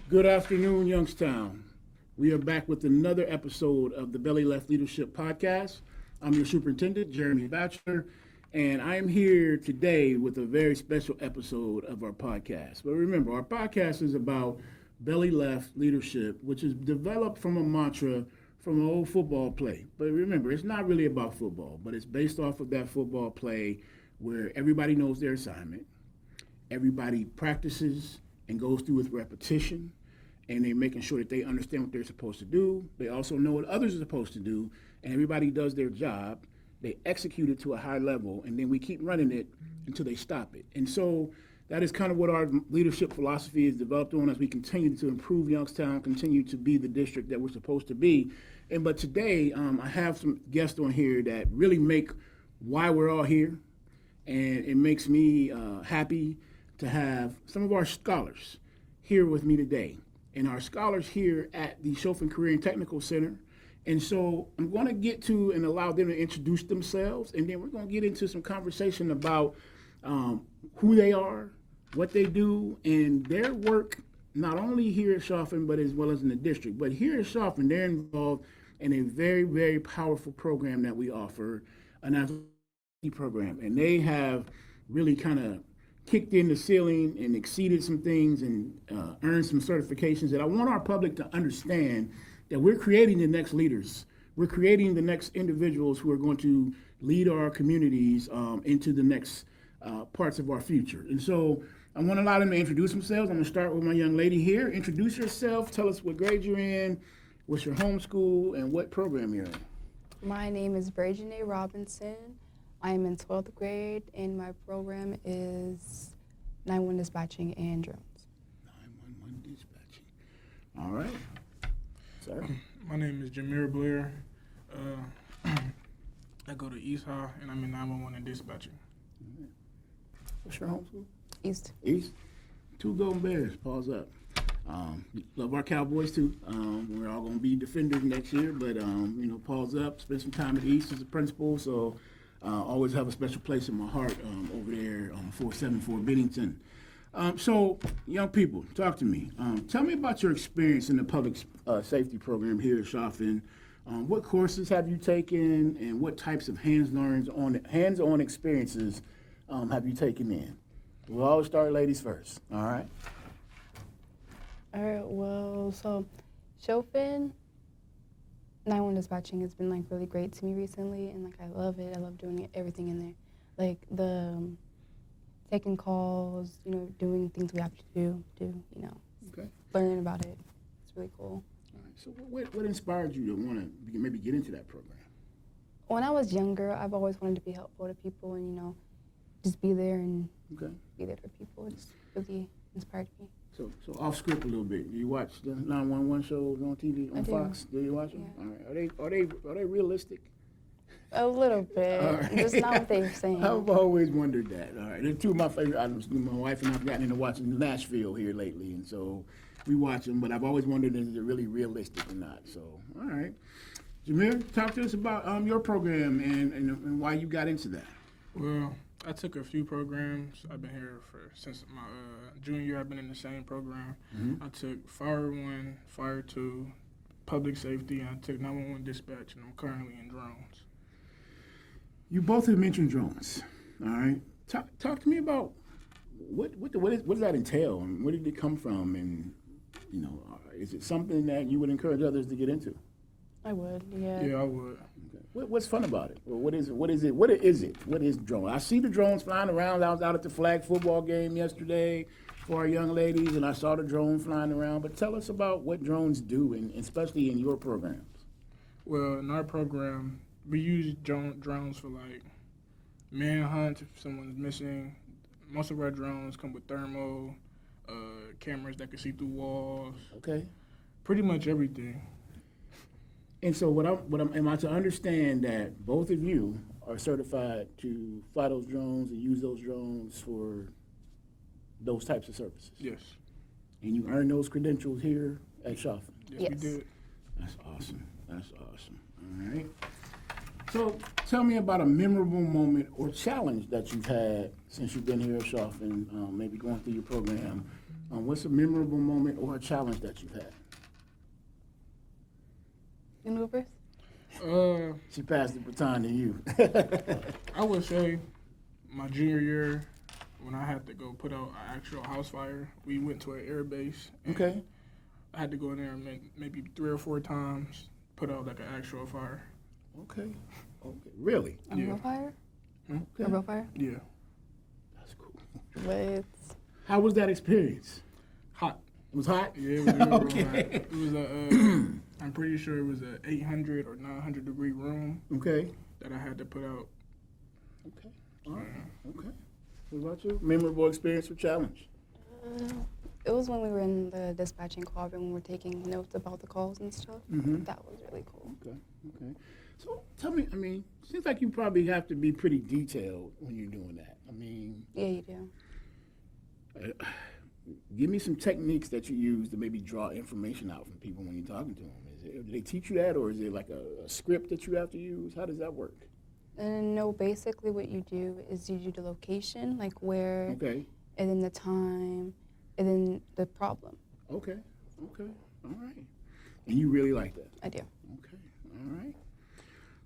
Good afternoon, Youngstown. We are back with another episode of the Belly Left Leadership Podcast. I'm your Superintendent, Jeremy Batchelor, and I am here today with a very special episode of our podcast. But remember, our podcast is about belly left leadership, which is developed from a mantra from an old football play. But remember, it's not really about football, but it's based off of that football play where everybody knows their assignment, everybody practices and goes through with repetition, and they're making sure that they understand what they're supposed to do. They also know what others are supposed to do, and everybody does their job. They execute it to a high level, and then we keep running it until they stop it. And so that is kind of what our leadership philosophy is developed on as we continue to improve Youngstown, continue to be the district that we're supposed to be. But today, I have some guests on here that really make why we're all here, and it makes me happy to have some of our scholars here with me today. And our scholars here at the Choffin Career and Technical Center. And so I'm going to get to and allow them to introduce themselves, and then we're going to get into some conversation about who they are, what they do, and their work, not only here at Choffin, but as well as in the district. But here at Choffin, they're involved in a very, very powerful program that we offer, an athletic program. And they have really kind of kicked in the ceiling and exceeded some things and earned some certifications that I want our public to understand that we're creating the next leaders. We're creating the next individuals who are going to lead our communities into the next parts of our future. And so I want to allow them to introduce themselves. I'm going to start with my young lady here. Introduce yourself. Tell us what grade you're in, what's your home school, and what program you're in. My name is BraJerna Robinson. I am in 12th grade, and my program is 911 dispatching and drones. 911 dispatching. All right. Sir? My name is Blair. I go to East High, and I'm in 911 and dispatching. Right. What's your home school? East. East. Two Golden Bears. Pause up. Love our Cowboys too. We're all going to be defenders next year, but pause up. Spend some time at East as a principal, so always have a special place in my heart over there on 474 Bennington. So, young people, talk to me. Tell me about your experience in the public safety program here at Choffin. What courses have you taken, and what types of hands-on experiences have you taken in? We'll always start ladies first. All right. All right. Well, so Choffin 911 dispatching has been really great to me recently, and I love it. I love doing everything in there, like the taking calls, doing things we have to do, Okay. learning about it. It's really cool. All right. So what inspired you to want to maybe get into that program? When I was younger, I've always wanted to be helpful to people and, just be there and be there for people. It's really inspired me. So off script a little bit. Do you watch the 911 shows on TV on Fox? Do you watch them? Yeah. All right. Are they realistic? A little bit. Right. Just not what they're saying. I've always wondered that. All right. They're two of my favorite items. My wife and I've gotten into watching Nashville here lately, and so we watch them. But I've always wondered is it really realistic or not. So all right, Jameer, talk to us about your program and why you got into that. Well, I took a few programs. I've been here since my junior year. I've been in the same program. Mm-hmm. I took Fire 1, Fire 2, Public Safety, and I took 911 Dispatch, and I'm currently in drones. You both have mentioned drones. All right. Talk to me about what does that entail, and where did it come from, and is it something that you would encourage others to get into? I would, yeah. Yeah, I would. Okay. What's fun about it? What is it? What is drone? I see the drones flying around. I was out at the flag football game yesterday for our young ladies, and I saw the drone flying around. But tell us about what drones do, and especially in your programs. Well, in our program, we use drones for manhunt if someone's missing. Most of our drones come with thermal cameras that can see through walls. Okay. Pretty much everything. And so am I to understand that both of you are certified to fly those drones and use those drones for those types of services? Yes. And you earn those credentials here at Choffin? Yes, we did. That's awesome. All right. So tell me about a memorable moment or challenge that you've had since you've been here at Choffin, maybe going through your program, What's a memorable moment or a challenge that you've had? You know first? She passed the baton to you. I would say my junior year, when I had to go put out an actual house fire, we went to an air base. And Okay. I had to go in there and maybe 3 or 4 times, put out like an actual fire. Okay. Okay. Really? A Yeah. real fire? Okay. A real fire? Yeah. That's cool. But How was that experience? Hot. It was hot? Yeah, it was real Okay. hot. It was I'm pretty sure it was a 800 or 900 degree room Okay. that I had to put out. Okay. All right. Okay. What about you? Memorable experience or challenge? it was when we were in the dispatching club and we were taking notes about the calls and stuff. Mm-hmm. That was really cool. Okay. Okay. So tell me, I mean, seems like you probably have to be pretty detailed when you're doing that. I mean, Yeah, you do. give me some techniques that you use to maybe draw information out from people when you're talking to them. Do they teach you that, or is it like a script that you have to use? How does that work? And no, basically what you do is you do the location, like where, Okay. and then the time, and then the problem. Okay. Okay. All right. And you really like that? I do. Okay. All right.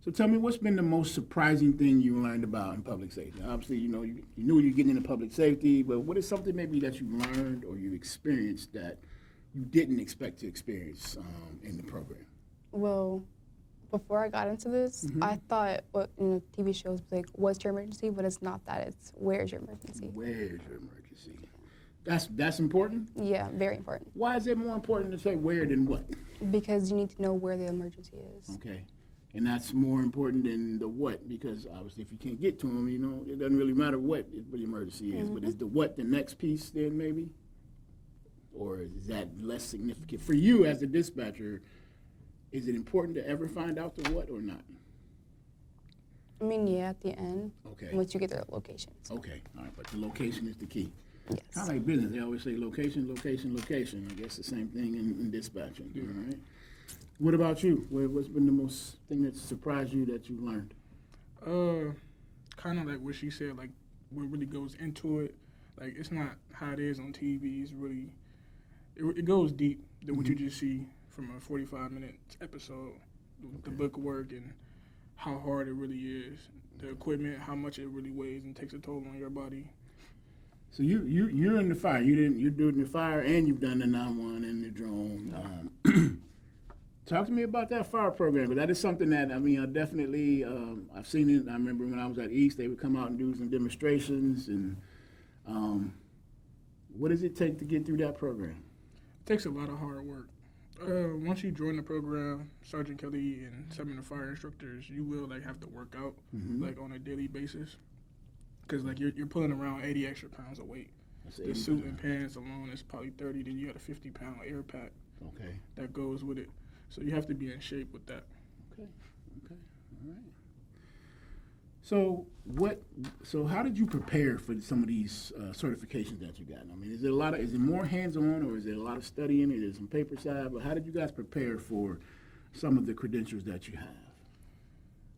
So tell me, what's been the most surprising thing you learned about in public safety? Obviously, you know, you knew you were getting into public safety, but what is something maybe that you learned or you experienced that you didn't expect to experience in the program? Well, before I got into this, I thought what in the TV shows was like, what's your emergency? But it's not that. It's where's your emergency? Where's your emergency? That's important? Yeah, very important. Why is it more important to say where than what? Because you need to know where the emergency is. Okay. And that's more important than the what, because obviously if you can't get to them, you know, it doesn't really matter what the emergency is, but is the what the next piece then maybe? Or is that less significant? For you as a dispatcher, is it important to ever find out the what or not? I mean, yeah, at the end, Okay. once you get the locations. Okay, all right, but the location is the key. Yes. Kind of like business, they always say location, location, location. I guess the same thing in dispatching, all right? What about you? What's been the most thing that surprised you that you learned? Kind of like what she said, like what really goes into it. Like it's not how it is on TV. It's really, it goes deep than what you just see from a 45-minute episode. The book work and how hard it really is. The equipment, how much it really weighs and takes a toll on your body. So you're in the fire. You're doing the fire and you've done the 911 and the drone. Talk to me about that fire program, because that is something that, I mean, I definitely, I've seen it. I remember when I was at East, they would come out and do some demonstrations. And what does it take to get through that program? It takes a lot of hard work. Once you join the program, Sergeant Kelly and some of the fire instructors, you will like have to work out like on a daily basis, because like you're pulling around 80 extra pounds of weight. The suit and pants alone is probably 30. Then you got a 50-pound air pack Okay. that goes with it. So you have to be in shape with that. Okay. Okay. All right. So how did you prepare for some of these certifications that you got? I mean, is it more hands-on, or is it a lot of studying? Is it some paper side? But how did you guys prepare for some of the credentials that you have?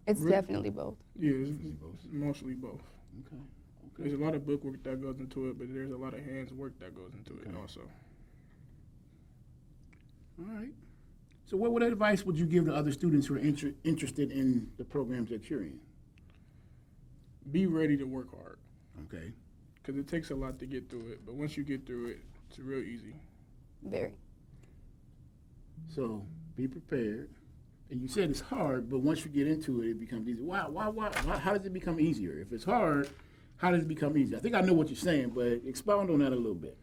It's definitely both. Yeah, it's mostly both. Okay. There's a lot of book work that goes into it, but there's a lot of hands work that goes into it also. All right. So what advice would you give to other students who are interested in the programs that you're in? Be ready to work hard, Okay. because it takes a lot to get through it. But once you get through it, it's real easy. Very. So be prepared. And you said it's hard, but once you get into it, it becomes easy. Why? How does it become easier? If it's hard, how does it become easier? I think I know what you're saying, but expound on that a little bit.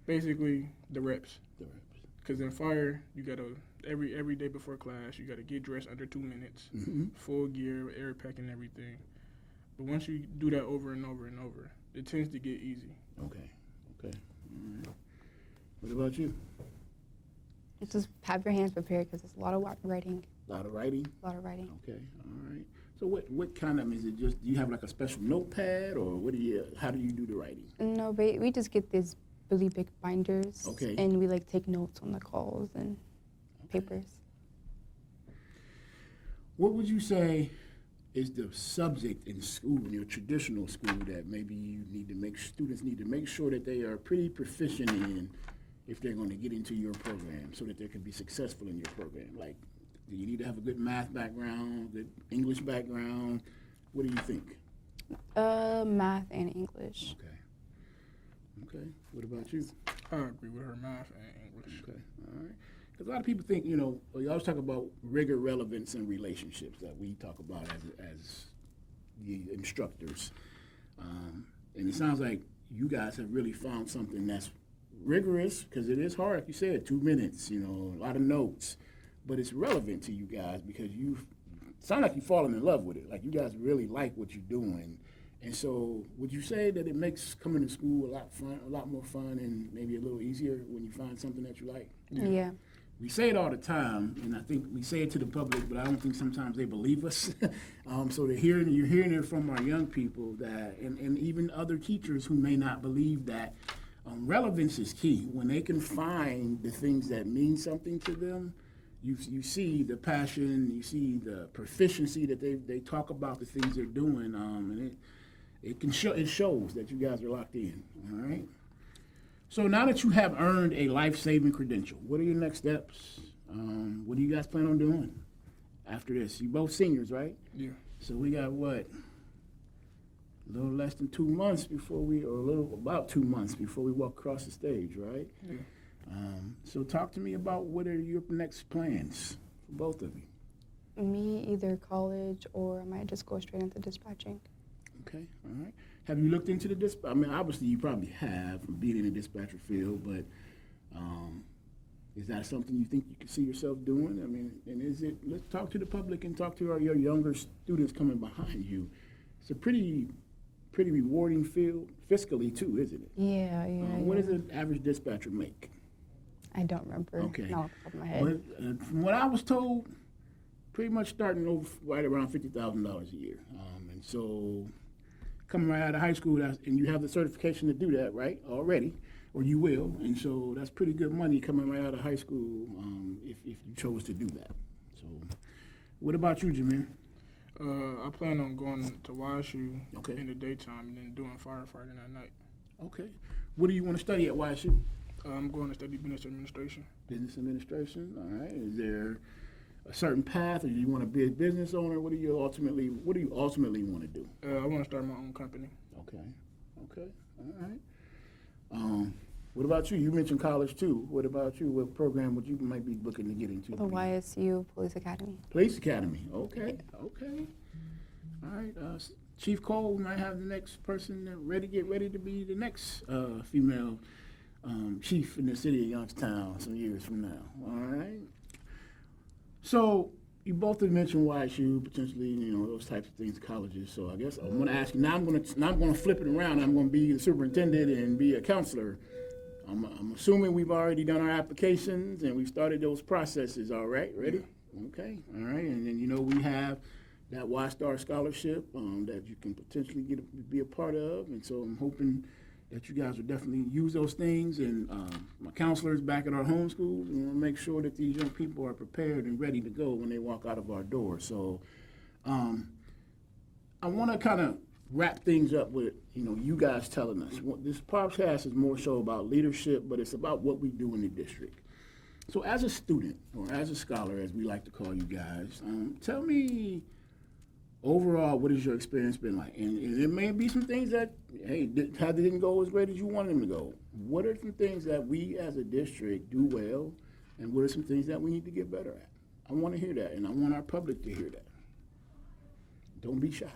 Basically, the reps. The reps. Because in fire, you gotta every day before class, you gotta get dressed under 2 minutes, full gear, air pack, and everything. But once you do that over and over and over, it tends to get easy. Okay. Okay. All right. What about you? Just have your hands prepared because it's a lot of writing. A lot of writing. A lot of writing. Okay. All right. So what kind of, is it just, do you have like a special notepad, or how do you do the writing? No, but we just get these really big binders. Okay. And we like take notes on the calls and papers. What would you say is the subject in school, in your traditional school, that maybe students need to make sure that they are pretty proficient in if they're going to get into your program so that they can be successful in your program? Like, do you need to have a good math background, good English background? What do you think? Math and English. Okay. What about you? I agree with her, math and English. Okay. All right. Because a lot of people think, we always talk about rigor, relevance, and relationships that we talk about as the instructors. And it sounds like you guys have really found something that's rigorous, because it is hard, like you said, 2 minutes, a lot of notes. But it's relevant to you guys because sound like you've fallen in love with it. Like, you guys really like what you're doing. And so would you say that it makes coming to school a lot more fun and maybe a little easier when you find something that you like? Yeah. We say it all the time, and I think we say it to the public, but I don't think sometimes they believe us. So you're hearing it from our young people and even other teachers who may not believe that relevance is key. When they can find the things that mean something to them, you see the passion, you see the proficiency that they talk about the things they're doing, and it shows that you guys are locked in. All right. So now that you have earned a life-saving credential, what are your next steps? What do you guys plan on doing after this? You both seniors, right? Yeah. So we got what? A little less than 2 months about 2 months before we walk across the stage, right? Yeah. So talk to me about what are your next plans for both of you? Me, either college or I might just go straight into dispatching. Okay, all right. Have you looked into the dispatch? I mean, obviously you probably have from being in the dispatcher field, but is that something you think you can see yourself doing? I mean, and let's talk to the public and talk to your younger students coming behind you. It's a pretty rewarding field fiscally too, isn't it? Yeah. What does an average dispatcher make? I don't remember. Okay. Not off the top of my head. But, from what I was told, pretty much starting over right around $50,000 a year. And so coming right out of high school, and you have the certification to do that, right, already, or you will. And so that's pretty good money coming right out of high school if you chose to do that. So what about you, Jameer? I plan on going to YSU Okay. in the daytime and then doing firefighting at night. Okay. What do you want to study at YSU? I'm going to study business administration. Business administration, all right. Is there a certain path, or do you want to be a business owner? What do you ultimately want to do? I want to start my own company. Okay, all right. What about you? You mentioned college too. What about you? What program would you might be looking to get into? The YSU Police Academy. Police Academy. Okay. All right. Chief Cole might have the next person get ready to be the next female chief in the city of Youngstown some years from now. All right. So you both have mentioned YSU, potentially, those types of things, colleges. So I guess I'm going to ask you now. I'm going to flip it around. I'm going to be the superintendent and be a counselor. I'm assuming we've already done our applications and we've started those processes. All right, ready? Okay, all right. And then we have that Y-Star scholarship that you can potentially be a part of. And so I'm hoping that you guys will definitely use those things. And my counselors back at our home schools, we want to make sure that these young people are prepared and ready to go when they walk out of our door. So I want to kind of wrap things up with, you guys telling us. This podcast is more so about leadership, but it's about what we do in the district. So as a student, or as a scholar, as we like to call you guys, tell me overall, what has your experience been like? And there may be some things that, didn't go as great as you wanted them to go. What are some things that we as a district do well, and what are some things that we need to get better at? I want to hear that, and I want our public to hear that. Don't be shy.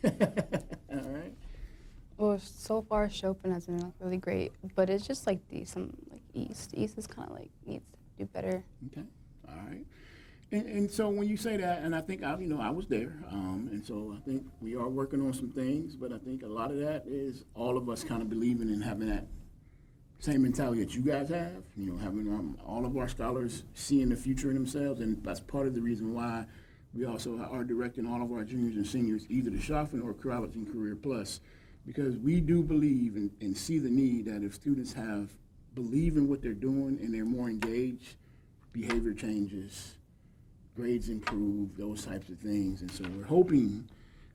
All right. Well, so far Choffin has been really great, but it's just like East. East is kind of needs to do better. Okay. All right. And so when you say that, and I think I was there, and so I think we are working on some things, but I think a lot of that is all of us kind of believing and having that same mentality that you guys have. Having all of our scholars seeing the future in themselves, and that's part of the reason why we also are directing all of our juniors and seniors either to Choffin or College and Career Plus, because we do believe and see the need that if students believe in what they're doing and they're more engaged, behavior changes grades improve, those types of things. And so we're hoping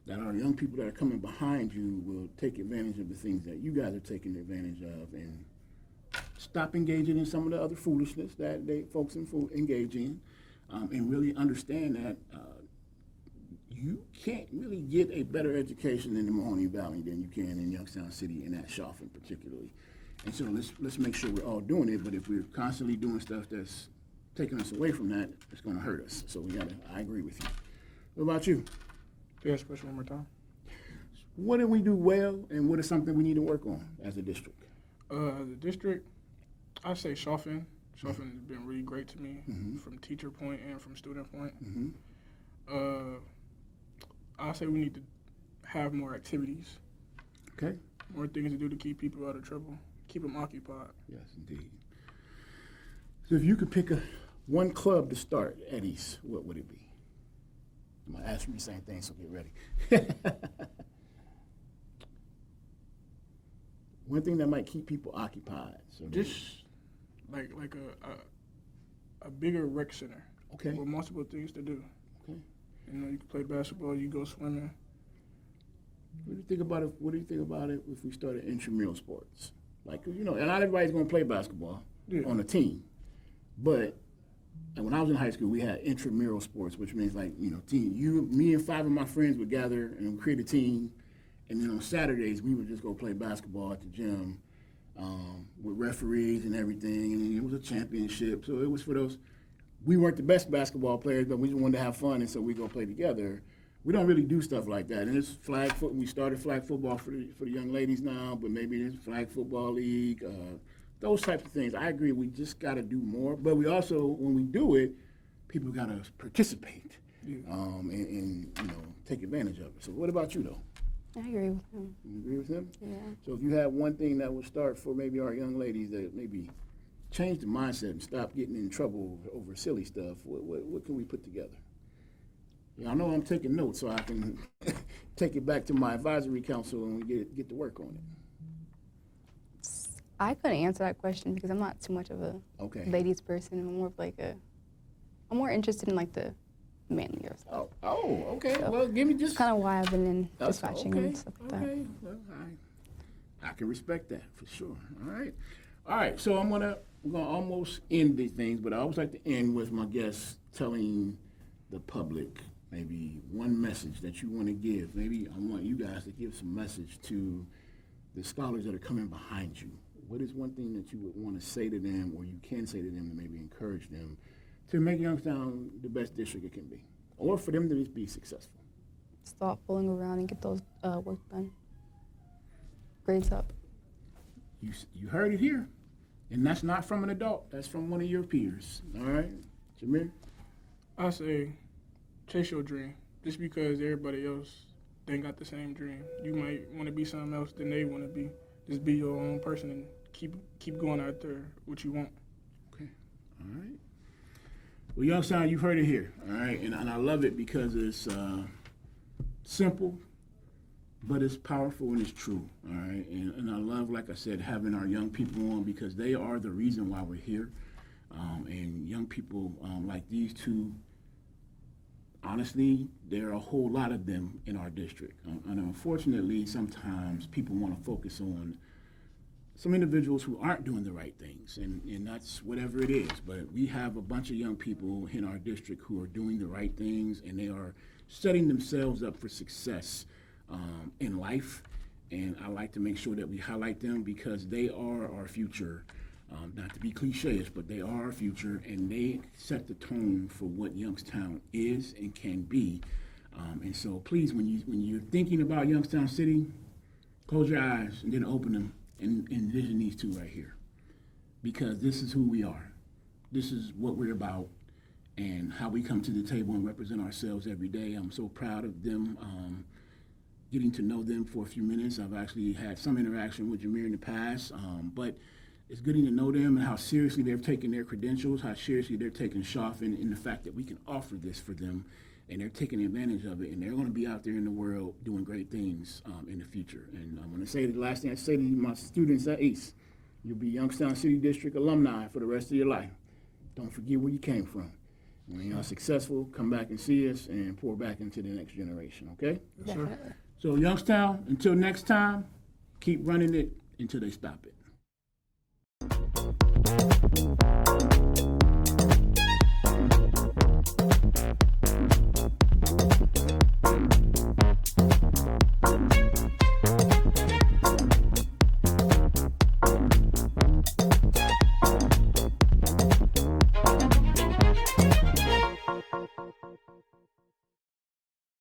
that our young people that are coming behind you will take advantage of the things that you guys are taking advantage of and stop engaging in some of the other foolishness that folks engage in, and really understand that you can't really get a better education in the Mahoning Valley than you can in Youngstown City and at Choffin particularly. And so let's make sure we're all doing it, but if we're constantly doing stuff that's taking us away from that, it's going to hurt us. So I agree with you. What about you? Say that question one more time. What do we do well, and what is something we need to work on as a district? The district, I say Choffin. Choffin has been really great to me from teacher point and from student point. I say we need to have more activities. Okay. More things to do to keep people out of trouble, keep them occupied. Yes, indeed. So if you could pick one club to start at East, what would it be? I'm going to ask you the same thing, so get ready. One thing that might keep people occupied. So Just like a bigger rec center. Okay. With multiple things to do. Okay. You know, you can play basketball, you go swimming. What do you think about it? What do you think about it if we started intramural sports? Like, you know, and not everybody's going to play basketball on a team, but when I was in high school, we had intramural sports, which means like, you know, me and 5 of my friends would gather and create a team, and then on Saturdays we would just go play basketball at the gym with referees and everything, and it was a championship. So it was for those. We weren't the best basketball players, but we just wanted to have fun, and so we go play together. We don't really do stuff like that. And it's flag foot. We started flag football for the young ladies now, but maybe there's flag football league, those types of things. I agree. We just got to do more. But we also, when we do it, people got to participate and you know, take advantage of it. So what about you though? I agree with him. You agree with him? Yeah. So if you had one thing that would start for maybe our young ladies that maybe change the mindset and stop getting in trouble over silly stuff, what can we put together? Yeah, I know I'm taking notes so I can take it back to my advisory council and we get to work on it. I couldn't answer that question because I'm not too much of a ladies person. I'm more of like I'm more interested in like the manlier stuff. Oh, okay. So well, give me just. That's kind of why I've been in dispatching and stuff like that. Okay. Well, I can respect that for sure. All right. So we're gonna almost end these things, but I always like to end with my guests telling the public maybe one message that you want to give. Maybe I want you guys to give some message to the scholars that are coming behind you. What is one thing that you would want to say to them, or you can say to them to maybe encourage them to make Youngstown the best district it can be, or for them to just be successful? Stop fooling around and get those work done. Grades up. You heard it here, and that's not from an adult. That's from one of your peers. All right, Jameer? I say chase your dream. Just because everybody else ain't got the same dream. You might want to be something else than they want to be. Just be your own person and keep going out there what you want. Okay. All right. Well, Youngstown, you've heard it here. All right. And I love it because it's simple, but it's powerful and it's true. All right. And I love, like I said, having our young people on because they are the reason why we're here. And young people like these two, honestly, there are a whole lot of them in our district. And unfortunately, sometimes people want to focus on some individuals who aren't doing the right things, and that's whatever it is. But we have a bunch of young people in our district who are doing the right things, and they are setting themselves up for success in life. And I like to make sure that we highlight them because they are our future. Not to be cliche-ish, but they are our future, and they set the tone for what Youngstown is and can be. And so please, when you're thinking about Youngstown City, close your eyes and then open them and envision these two right here. Because this is who we are. This is what we're about and how we come to the table and represent ourselves every day. I'm so proud of them, getting to know them for a few minutes. I've actually had some interaction with Jameer in the past, but it's getting to know them and how seriously they're taking their credentials, how seriously they're taking Choffin, and the fact that we can offer this for them, and they're taking advantage of it, and they're going to be out there in the world doing great things in the future. And I'm going to say the last thing I say to my students at East, you'll be Youngstown City District alumni for the rest of your life. Don't forget where you came from. When y'all successful, come back and see us and pour back into the next generation, okay? Yes, sir. Definitely. So Youngstown, until next time, keep running it until they stop it.